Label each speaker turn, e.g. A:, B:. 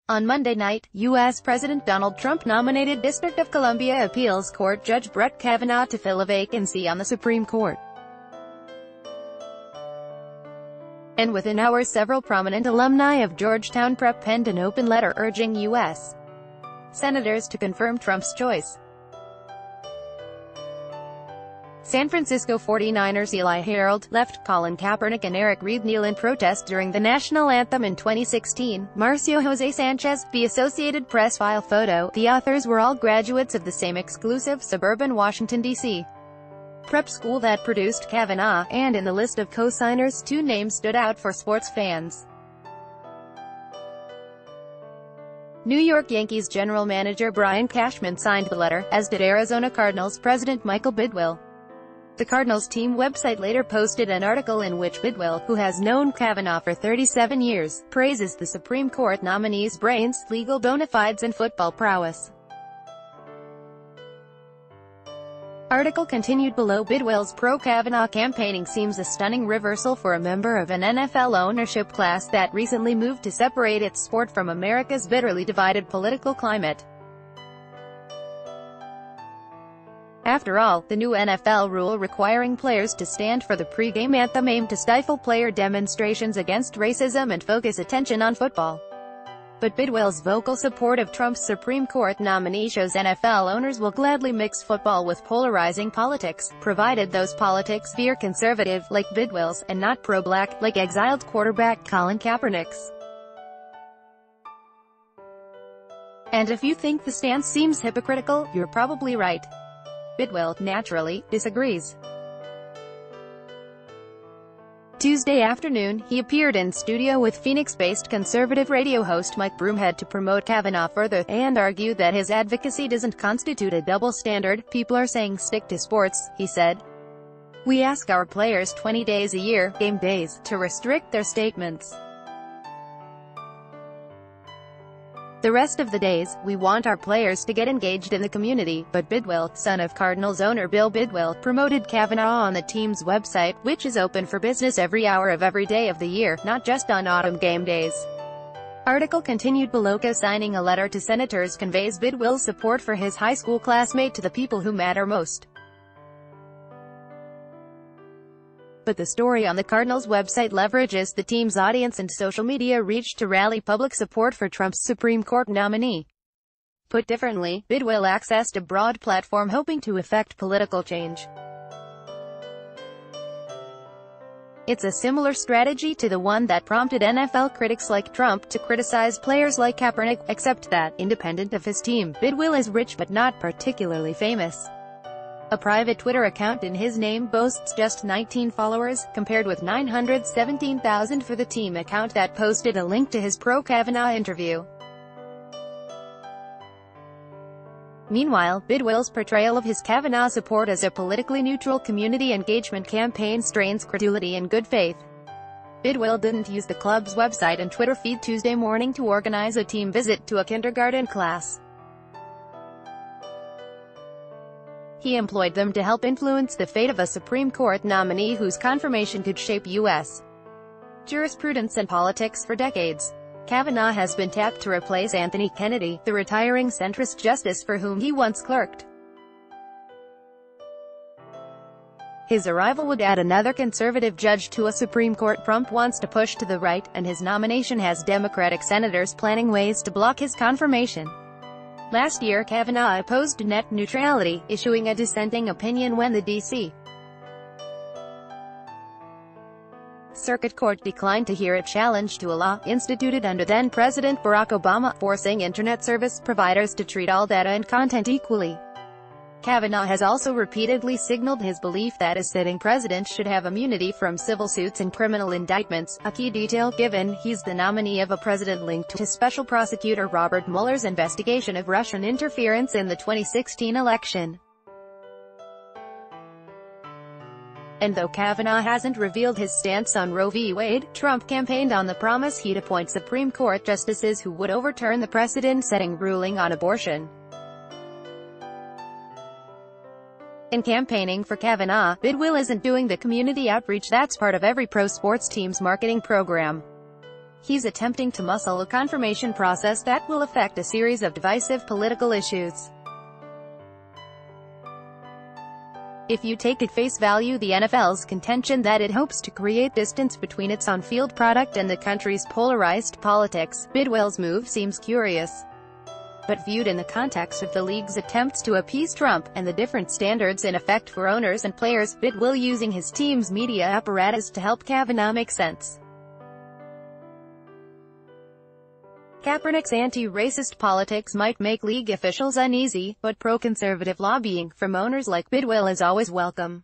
A: On Monday night, U.S. President Donald Trump nominated District of Columbia Appeals Court Judge Brett Kavanaugh to fill a vacancy on the Supreme Court. And within hours, several prominent alumni of Georgetown Prep penned an open letter urging U.S. senators to confirm Trump's choice. San Francisco 49ers Eli Harold, left Colin Kaepernick and Eric Reid kneel in protest during the national anthem in 2016. Marcio Jose Sanchez, the Associated Press file photo. The authors were all graduates of the same exclusive suburban Washington, D.C. prep school that produced Kavanaugh, and in the list of co-signers, two names stood out for sports fans. New York Yankees general manager Brian Cashman signed the letter, as did Arizona Cardinals president Michael Bidwill. The Cardinals team website later posted an article in which Bidwill, who has known Kavanaugh for 37 years, praises the Supreme Court nominee's brains, legal bona fides and football prowess. Article continued below. Bidwill's pro-Kavanaugh campaigning seems a stunning reversal for a member of an NFL ownership class that recently moved to separate its sport from America's bitterly divided political climate. After all, the new NFL rule requiring players to stand for the pre-game anthem aimed to stifle player demonstrations against racism and focus attention on football. But Bidwill's vocal support of Trump's Supreme Court nominee shows NFL owners will gladly mix football with polarizing politics, provided those politics veer conservative, like Bidwill's, and not pro-black, like exiled quarterback Colin Kaepernick's. And if you think the stance seems hypocritical, you're probably right. Bidwill, naturally, disagrees. Tuesday afternoon, he appeared in studio with Phoenix-based conservative radio host Mike Broomhead to promote Kavanaugh further, and argued that his advocacy doesn't constitute a double standard. "People are saying stick to sports," he said. "We ask our players 20 days a year, game days, to restrict their statements. The rest of the days, we want our players to get engaged in the community." But Bidwill, son of Cardinals owner Bill Bidwill, promoted Kavanaugh on the team's website, which is open for business every hour of every day of the year, not just on autumn game days. Article continued below. Signing a letter to senators conveys Bidwill's support for his high school classmate to the people who matter most. But the story on the Cardinals website leverages the team's audience and social media reach to rally public support for Trump's Supreme Court nominee. Put differently, Bidwill accessed a broad platform hoping to effect political change. It's a similar strategy to the one that prompted NFL critics like Trump to criticize players like Kaepernick, except that, independent of his team, Bidwill is rich but not particularly famous. A private Twitter account in his name boasts just 19 followers, compared with 917,000 for the team account that posted a link to his pro-Kavanaugh interview. Meanwhile, Bidwill's portrayal of his Kavanaugh support as a politically neutral community engagement campaign strains credulity and good faith. Bidwill didn't use the club's website and Twitter feed Tuesday morning to organize a team visit to a kindergarten class. He employed them to help influence the fate of a Supreme Court nominee whose confirmation could shape U.S. jurisprudence and politics for decades. Kavanaugh has been tapped to replace Anthony Kennedy, the retiring centrist justice for whom he once clerked. His arrival would add another conservative judge to a Supreme Court Trump wants to push to the right, and his nomination has Democratic senators planning ways to block his confirmation. Last year, Kavanaugh opposed net neutrality, issuing a dissenting opinion when the D.C. Circuit Court declined to hear a challenge to a law, instituted under then-President Barack Obama, forcing Internet service providers to treat all data and content equally. Kavanaugh has also repeatedly signaled his belief that a sitting president should have immunity from civil suits and criminal indictments, a key detail given he's the nominee of a president linked to Special Prosecutor Robert Mueller's investigation of Russian interference in the 2016 election. And though Kavanaugh hasn't revealed his stance on Roe v. Wade, Trump campaigned on the promise he'd appoint Supreme Court justices who would overturn the precedent-setting ruling on abortion. In campaigning for Kavanaugh, Bidwill isn't doing the community outreach that's part of every pro sports team's marketing program. He's attempting to muscle a confirmation process that will affect a series of divisive political issues. If you take at face value the NFL's contention that it hopes to create distance between its on-field product and the country's polarized politics, Bidwill's move seems curious. But viewed in the context of the league's attempts to appease Trump, and the different standards in effect for owners and players, Bidwill using his team's media apparatus to help Kavanaugh make sense. Kaepernick's anti-racist politics might make league officials uneasy, but pro-conservative lobbying from owners like Bidwill is always welcome.